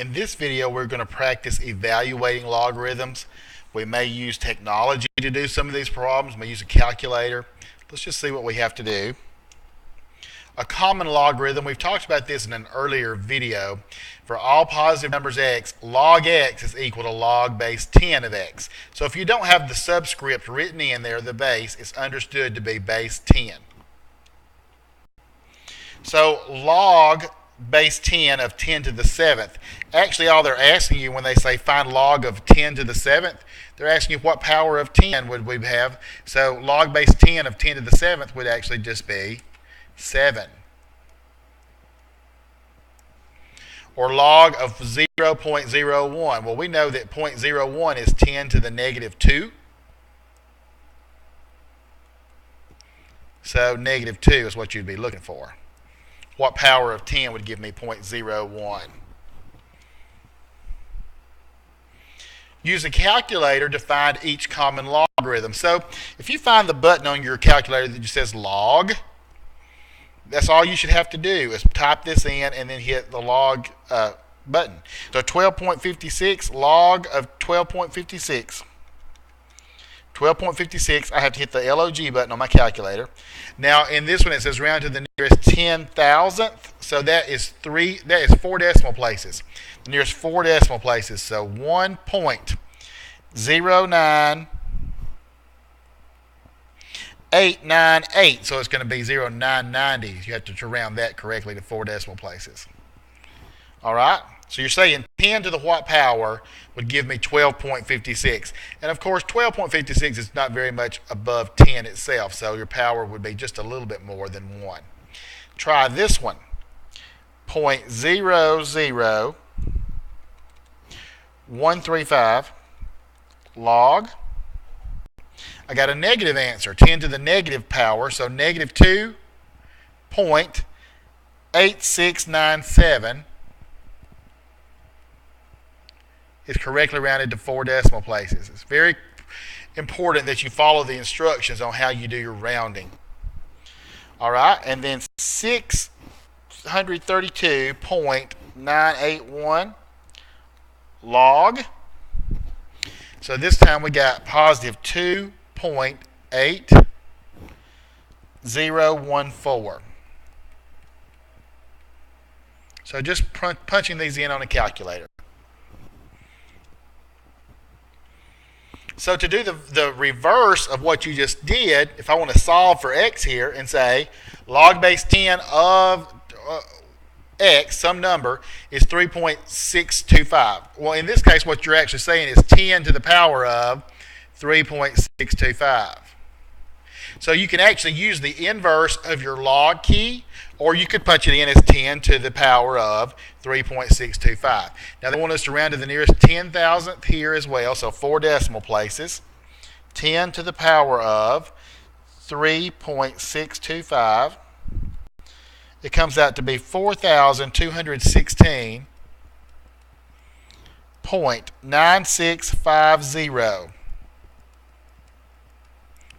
In this video, we're going to practice evaluating logarithms. We may use technology to do some of these problems. We may use a calculator. Let's just see what we have to do. A common logarithm, we've talked about this in an earlier video. For all positive numbers x, log x is equal to log base 10 of x. So if you don't have the subscript written in there, the base, it's understood to be base 10. So log base 10 of 10 to the 7th. Actually, all they're asking you when they say find log of 10 to the 7th, they're asking you what power of 10 would we have. So log base 10 of 10 to the 7th would actually just be 7. Or log of 0.01. Well, we know that 0.01 is 10 to the negative 2. So negative 2 is what you'd be looking for. What power of 10 would give me 0.01? Use a calculator to find each common logarithm. So if you find the button on your calculator that just says log, that's all you should have to do is type this in and then hit the log button. So 12.56, log of 12.56. 12.56, I have to hit the LOG button on my calculator. Now in this one it says round to the nearest 10,000th, so that is 4 decimal places. The nearest 4 decimal places, so 1.09898, so it's going to be 0.990. You have to round that correctly to 4 decimal places. All right? So you're saying 10 to the what power would give me 12.56. And of course, 12.56 is not very much above 10 itself, so your power would be just a little bit more than 1. Try this one. 0.00135 log. I got a negative answer, 10 to the negative power, so negative 2.8697 is correctly rounded to 4 decimal places. It's very important that you follow the instructions on how you do your rounding. All right, and then 632.981 log. So this time we got positive 2.8014. So just punching these in on a calculator. So to do the reverse of what you just did, if I want to solve for x here and say log base 10 of x, some number, is 3.625. Well, in this case, what you're actually saying is 10 to the power of 3.625. So you can actually use the inverse of your log key, or you could punch it in as 10 to the power of 3.625. Now they want us to round to the nearest 10,000th here as well, so 4 decimal places. 10 to the power of 3.625. It comes out to be 4,216.9650.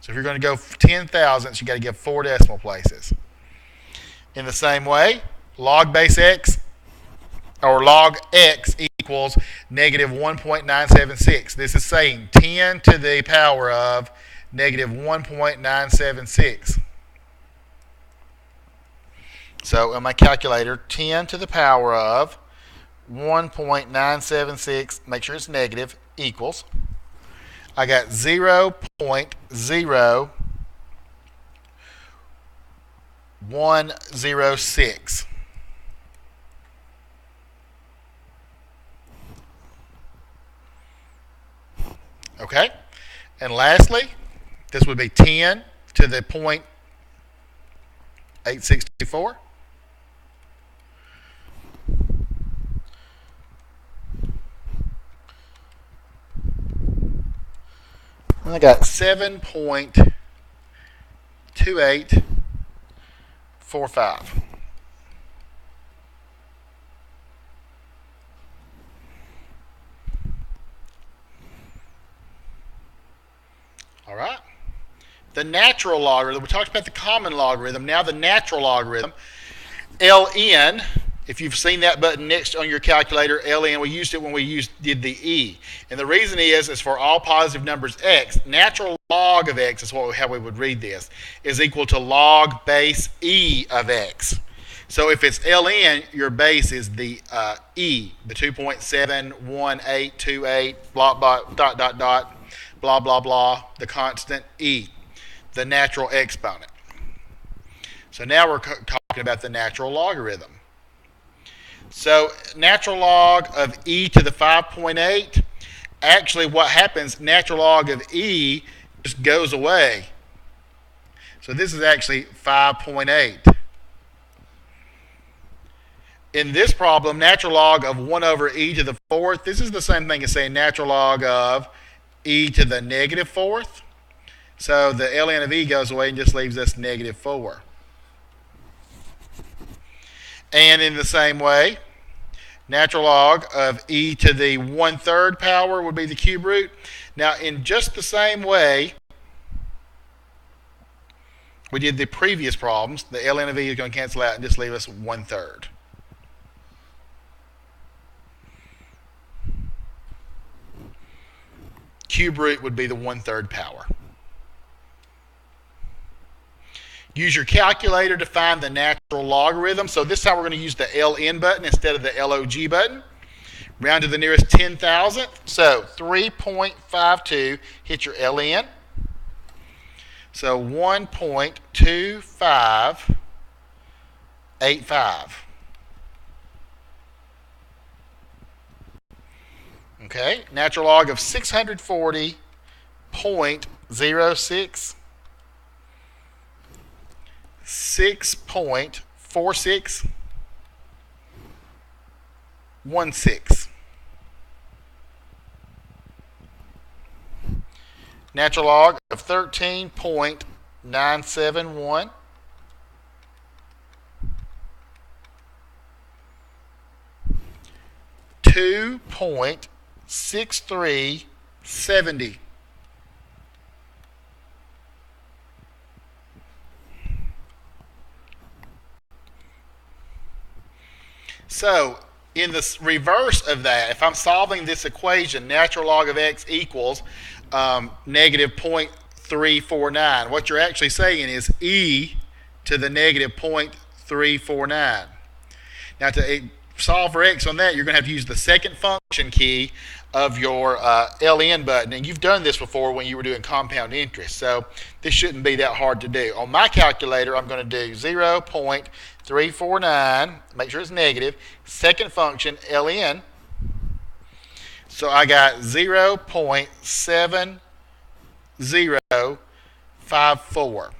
So if you're going to go 10 thousandths, you got to give 4 decimal places. In the same way, log base x, or log x equals negative 1.976. This is saying 10 to the power of negative 1.976. So in my calculator, 10 to the power of 1.976, make sure it's negative, equals, I got 0.0106. Okay? And lastly, this would be 10 to the 0.8624. I got 7.2845. All right. The natural logarithm, we talked about the common logarithm, now the natural logarithm, Ln If you've seen that button next on your calculator, ln, we used it when we did the e. And the reason is for all positive numbers x, natural log of x is how we would read this, is equal to log base e of x. So if it's ln, your base is the e, the 2.71828, blah, blah, dot, dot, dot, blah, blah, blah, the constant e, the natural exponent. So now we're talking about the natural logarithm. So natural log of e to the 5.8, actually what happens, natural log of e just goes away. So this is actually 5.8. In this problem, natural log of 1 over e to the 4th, this is the same thing as saying natural log of e to the negative 4th. So the ln of e goes away and just leaves us negative 4. And in the same way, natural log of e to the 1/3 power would be the cube root. Now, in just the same way we did the previous problems, the ln of e is going to cancel out and just leave us 1/3. Cube root would be the 1/3 power. Use your calculator to find the natural logarithm. So this time we're going to use the ln button instead of the log button. Round to the nearest 10,000th. So 3.52, hit your ln. So 1.2585. Okay, natural log of 640.06. 6.4616. Natural log of 13.971. 2.6370. So in the reverse of that, if I'm solving this equation, natural log of x equals negative 0.349, what you're actually saying is e to the negative 0.349. Now to solve for x on that, you're going to have to use the second function key of your ln button, and you've done this before when you were doing compound interest, so this shouldn't be that hard to do. On my calculator, I'm going to do 0.349, make sure it's negative, second function ln, so I got 0.7054.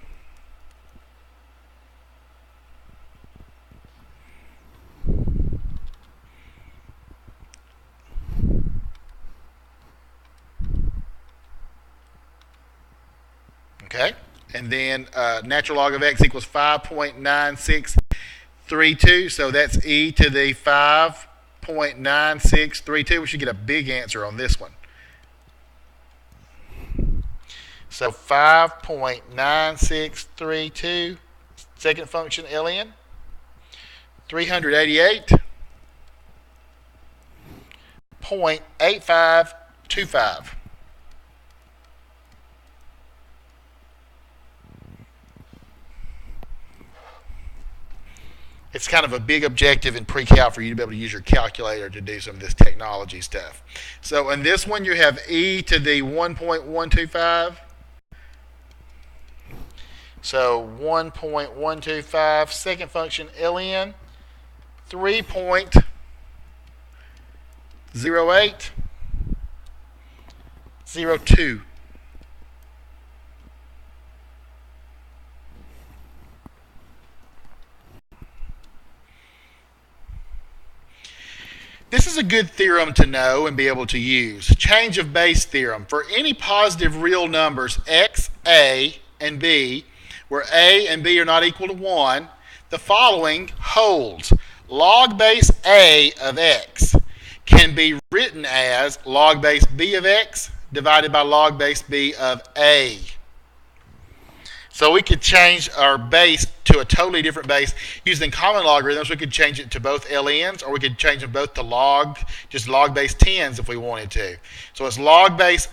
Okay, and then natural log of x equals 5.9632, so that's e to the 5.9632. We should get a big answer on this one. So 5.9632, second function ln, 388.8525. It's kind of a big objective in pre-cal for you to be able to use your calculator to do some of this technology stuff. So in this one, you have e to the 1.125. So 1.125, second function ln, 3.0802. This is a good theorem to know and be able to use. Change of base theorem. For any positive real numbers x, a, and b, where a and b are not equal to 1, the following holds. Log base a of x can be written as log base b of x divided by log base b of a. So we could change our base to a totally different base. Using common logarithms, we could change it to both ln's, or we could change them both to log, just log base 10s if we wanted to. So it's log base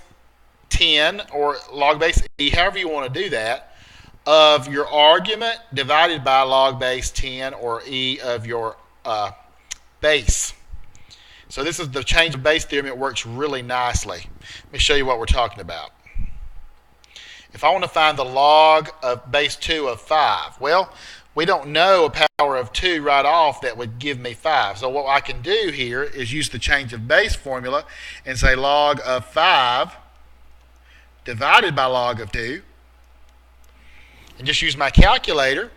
10 or log base e, however you want to do that, of your argument divided by log base 10 or e of your base. So this is the change of base theorem. It works really nicely. Let me show you what we're talking about. If I want to find the log of base 2 of 5, well, we don't know a power of 2 right off that would give me 5. So what I can do here is use the change of base formula and say log of 5 divided by log of 2, and just use my calculator.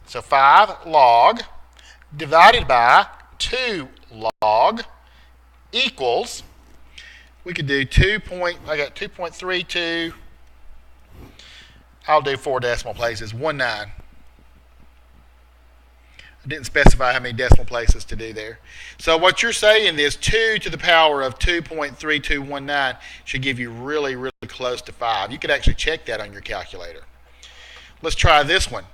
So 5 log divided by 2 log equals, we could do I got 2.32, I'll do 4 decimal places, 19. I didn't specify how many decimal places to do there. So what you're saying is 2 to the power of 2.3219 should give you really, really close to 5. You could actually check that on your calculator. Let's try this one.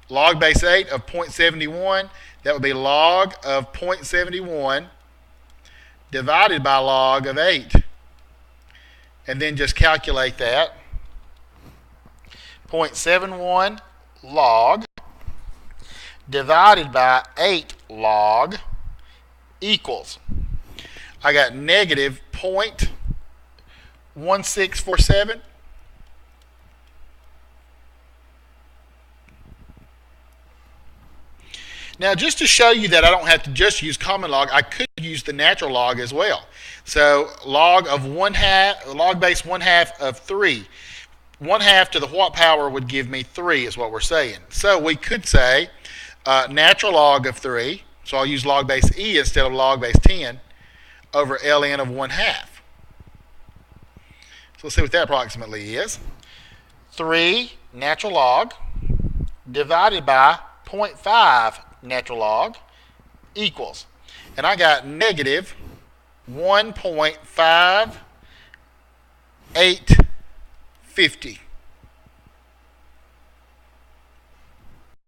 Log base 8 of 0.71, that would be log of 0.71 divided by log of 8. And then just calculate that. 0.71 log divided by 8 log equals, I got negative 0.1647. Now, just to show you that I don't have to just use common log, I could use the natural log as well. So log of 1/2, log base 1/2 of 3. 1/2 to the what power would give me 3 is what we're saying. So we could say natural log of 3, so I'll use log base e instead of log base 10, over ln of 1/2. So let's see what that approximately is. 3 natural log divided by 0.5 natural log equals, and I got negative 1.5850.